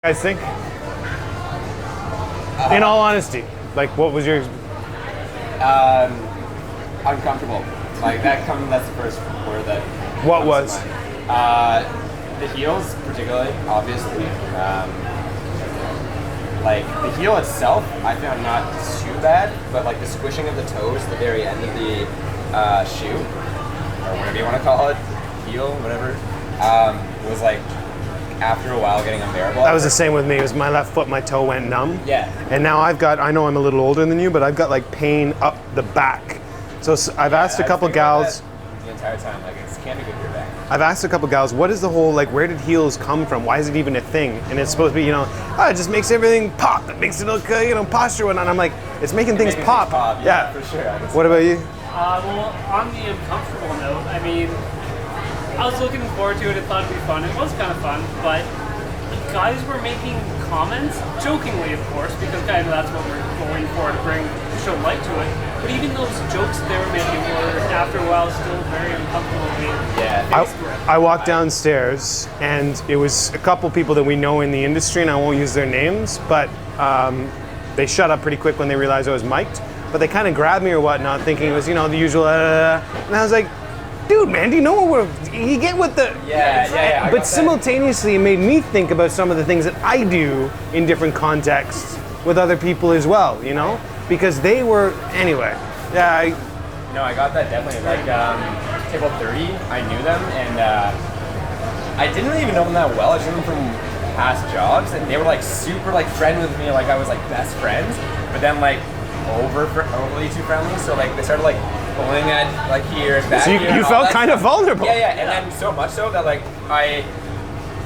guys think? In all honesty, like what was your? Uncomfortable. Like that's the first word that. What was? The heels, particularly, obviously. Like the heel itself, I found not too bad, but like the squishing of the toes at the very end of the shoe, or whatever you want to call it, heel, whatever, was like. After a while getting unbearable. That was the same with me. It was my left foot, my toe went numb. Yeah. And now I know I'm a little older than you, but I've got like pain up the back. So I've asked a couple gals. The entire time, like it can't be good for your back. I've asked a couple gals, what is the whole, like where did heels come from? Why is it even a thing? And it's supposed to be, it just makes everything pop. It makes it look, posture and I'm like, it's making things pop. Yeah, for sure. What about you? Well, on the uncomfortable note, I mean, I was looking forward to it. I thought it'd be fun. It was kind of fun, but guys were making comments, jokingly, of course, because kind of that's what we're going for to bring show light to it. But even those jokes they were making were, after a while, still very uncomfortable. Yeah. I walked downstairs, and it was a couple people that we know in the industry, and I won't use their names, but they shut up pretty quick when they realized I was mic'd. But they kind of grabbed me or whatnot, thinking it was, the usual. And I was like, dude, man, do you know what you get with the... Yeah. But simultaneously, it made me think about some of the things that I do in different contexts with other people as well, Because they were... Anyway, yeah. I got that definitely. Like, Table 30, I knew them, and I didn't really even know them that well. I just knew them from past jobs, and they were, like, super, like, friendly with me, like, I was, like, best friends. But then, like, overly too friendly, so, like, they started, like, pulling at like here and back. So you felt kind of vulnerable. Yeah, and then so much so that like I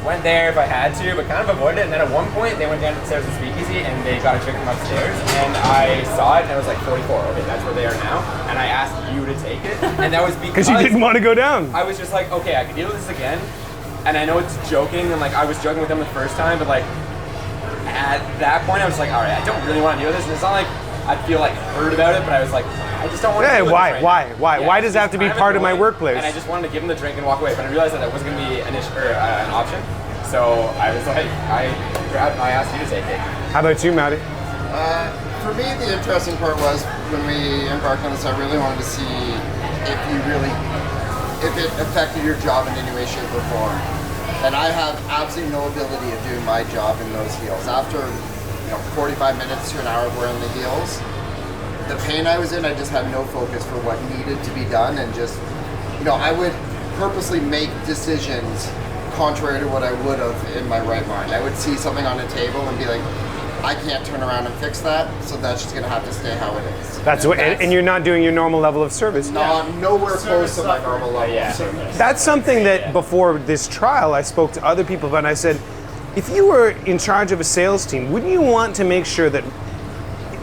went there if I had to, but kind of avoided it. And then at one point they went downstairs to Speakeasy and they got a drink from upstairs, and I saw it and it was like 44. Okay, that's where they are now. And I asked you to take it, and that was because you didn't want to go down. I was just like, okay, I can deal with this again. And I know it's joking, and like I was joking with them the first time, but like at that point I was like, all right, I don't really want to deal with this. And it's not like I feel like hurt about it, but I was like, I just don't want to deal with this right now. Why? Why does it have to be part of my workplace? And I just wanted to give them the drink and walk away, but I realized that wasn't going to be an option. So I was like, I asked you to take it. How about you, Maddie? For me, the interesting part was when we embarked on this, I really wanted to see if it affected your job in any way, shape, or form. And I have absolutely no ability of doing my job in those heels. After 45 minutes to an hour of wearing the heels, the pain I was in, I just had no focus for what needed to be done, and just, I would purposely make decisions contrary to what I would have in my right mind. I would see something on a table and be like, I can't turn around and fix that, so that's just going to have to stay how it is. And you're not doing your normal level of service. Nowhere close to my normal level of service. That's something that before this trial, I spoke to other people about, and I said, if you were in charge of a sales team, wouldn't you want to make sure that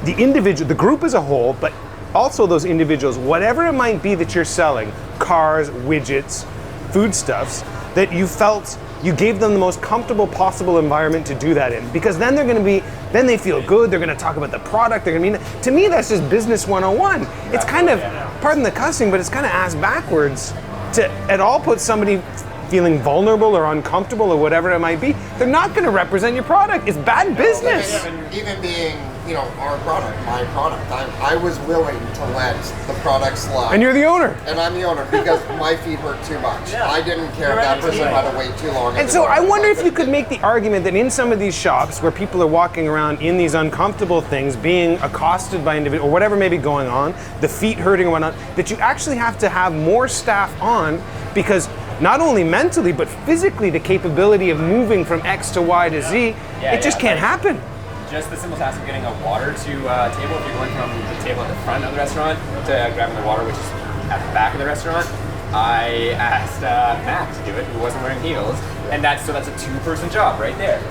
the individual, the group as a whole, but also those individuals, whatever it might be that you're selling, cars, widgets, foodstuffs, that you felt you gave them the most comfortable possible environment to do that in? Because then then they feel good, they're going to talk about the product, to me that's just business 101. It's kind of, pardon the cussing, but it's kind of ass backwards to at all put somebody feeling vulnerable or uncomfortable or whatever it might be. They're not going to represent your product. It's bad business. Even being, our product, my product, I was willing to let the product slide. And you're the owner. And I'm the owner because my feet hurt too much. I didn't care if that person had to wait too long. And so I wonder if you could make the argument that in some of these shops where people are walking around in these uncomfortable things, being accosted by individuals, or whatever may be going on, the feet hurting or whatnot, that you actually have to have more staff on, because not only mentally, but physically, the capability of moving from X to Y to Z, it just can't happen. Just the simple task of getting a water to a table, if you're going from the table at the front of the restaurant to grabbing the water, which is at the back of the restaurant, I asked Matt to do it, who wasn't wearing heels, and that's a two-person job right there.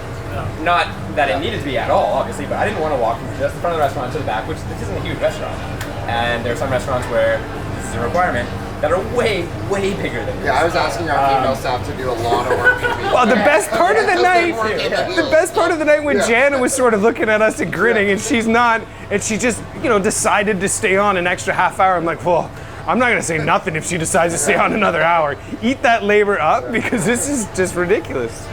Not that it needed to be at all, obviously, but I didn't want to walk from just the front of the restaurant to the back, which this isn't a huge restaurant. And there are some restaurants where this is a requirement that are way, way bigger than this. Yeah, I was asking our female staff to do a lot of work. Well, the best part of the night when Jana was sort of looking at us and grinning, and she's not, and she just, decided to stay on an extra half hour. I'm like, well, I'm not going to say nothing if she decides to stay on another hour. Eat that labor up, because this is just ridiculous.